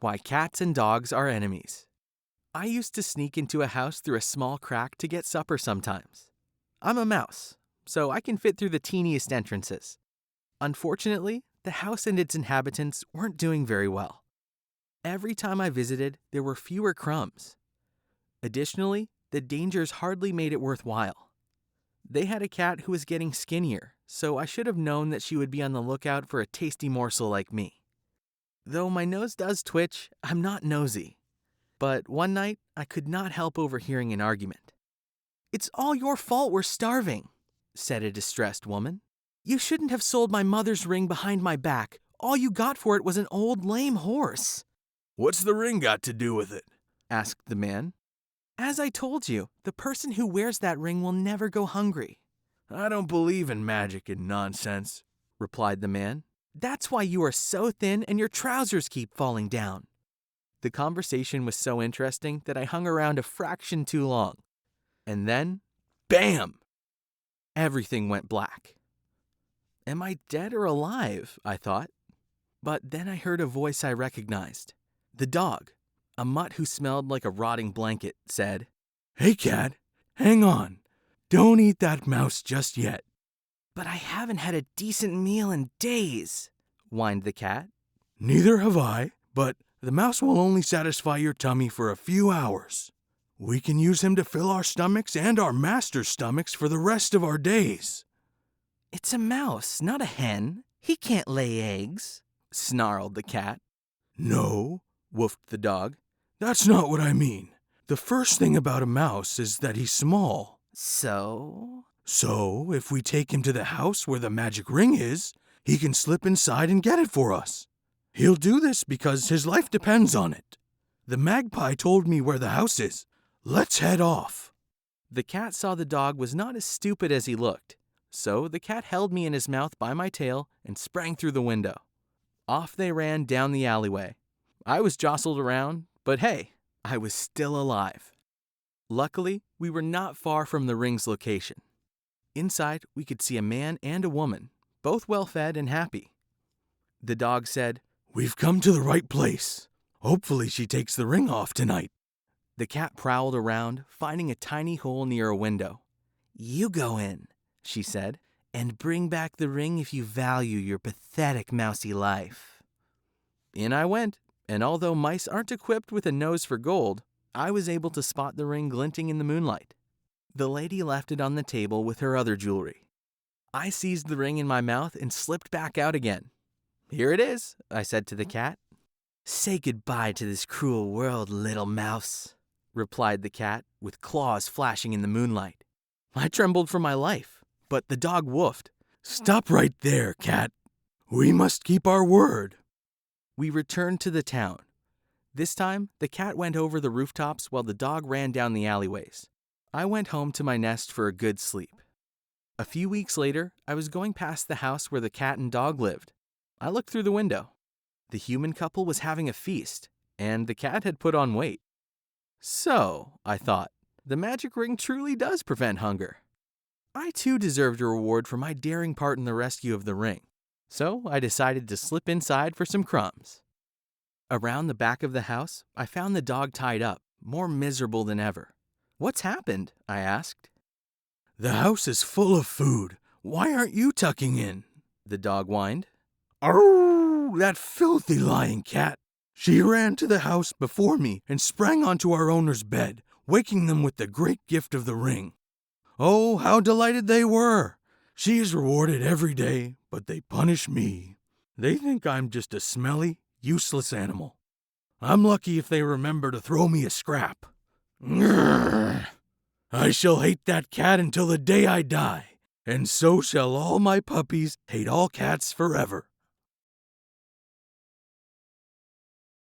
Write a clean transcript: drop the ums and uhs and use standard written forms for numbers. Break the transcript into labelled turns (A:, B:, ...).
A: Why cats and dogs are enemies. I used to sneak into a house through a small crack to get supper sometimes. I'm a mouse, so I can fit through the teeniest entrances. Unfortunately, the house and its inhabitants weren't doing very well. Every time I visited, there were fewer crumbs. Additionally, the dangers hardly made it worthwhile. They had a cat who was getting skinnier, so I should have known that she would be on the lookout for a tasty morsel like me. Though my nose does twitch, I'm not nosy. But one night, I could not help overhearing an argument. "It's all your fault we're starving," said a distressed woman. "You shouldn't have sold my mother's ring behind my back. All you got for it was an old lame horse."
B: "What's the ring got to do with it?"
A: asked the man. "As I told you, the person who wears that ring will never go hungry."
B: "I don't believe in magic and nonsense,"
A: replied the man. "That's why you are so thin and your trousers keep falling down." The conversation was so interesting that I hung around a fraction too long. And then, bam! Everything went black. Am I dead or alive? I thought. But then I heard a voice I recognized. The dog, a mutt who smelled like a rotting blanket, said,
B: "Hey, cat, hang on. Don't eat that mouse just yet."
A: "But I haven't had a decent meal in days," whined the cat.
B: "Neither have I, but the mouse will only satisfy your tummy for a few hours. We can use him to fill our stomachs and our master's stomachs for the rest of our days."
A: "It's a mouse, not a hen. He can't lay eggs," snarled the cat.
B: "No," woofed the dog. "That's not what I mean. The first thing about a mouse is that he's small.
A: So,
B: if we take him to the house where the magic ring is, he can slip inside and get it for us. He'll do this because his life depends on it. The magpie told me where the house is. Let's head off."
A: The cat saw the dog was not as stupid as he looked, so the cat held me in his mouth by my tail and sprang through the window. Off they ran down the alleyway. I was jostled around, but hey, I was still alive. Luckily, we were not far from the ring's location. Inside, we could see a man and a woman, both well-fed and happy. The dog said,
B: "We've come to the right place. Hopefully she takes the ring off tonight."
A: The cat prowled around, finding a tiny hole near a window. "You go in," she said, "and bring back the ring if you value your pathetic mousy life." In I went, and although mice aren't equipped with a nose for gold, I was able to spot the ring glinting in the moonlight. The lady left it on the table with her other jewelry. I seized the ring in my mouth and slipped back out again. "Here it is," I said to the cat. "Say goodbye to this cruel world, little mouse," replied the cat, with claws flashing in the moonlight. I trembled for my life, but the dog woofed.
B: "Stop right there, cat. We must keep our word."
A: We returned to the town. This time, the cat went over the rooftops while the dog ran down the alleyways. I went home to my nest for a good sleep. A few weeks later, I was going past the house where the cat and dog lived. I looked through the window. The human couple was having a feast, and the cat had put on weight. So, I thought, the magic ring truly does prevent hunger. I too deserved a reward for my daring part in the rescue of the ring. So I decided to slip inside for some crumbs. Around the back of the house, I found the dog tied up, more miserable than ever. "What's happened?" I asked.
B: "The house is full of food. Why aren't you tucking in?"
A: the dog whined.
B: "Arrgh! That filthy lying cat. She ran to the house before me and sprang onto our owner's bed, waking them with the great gift of the ring. Oh, how delighted they were! She is rewarded every day, but they punish me. They think I'm just a smelly, useless animal. I'm lucky if they remember to throw me a scrap. Grrr. I shall hate that cat until the day I die, and so shall all my puppies hate all cats forever."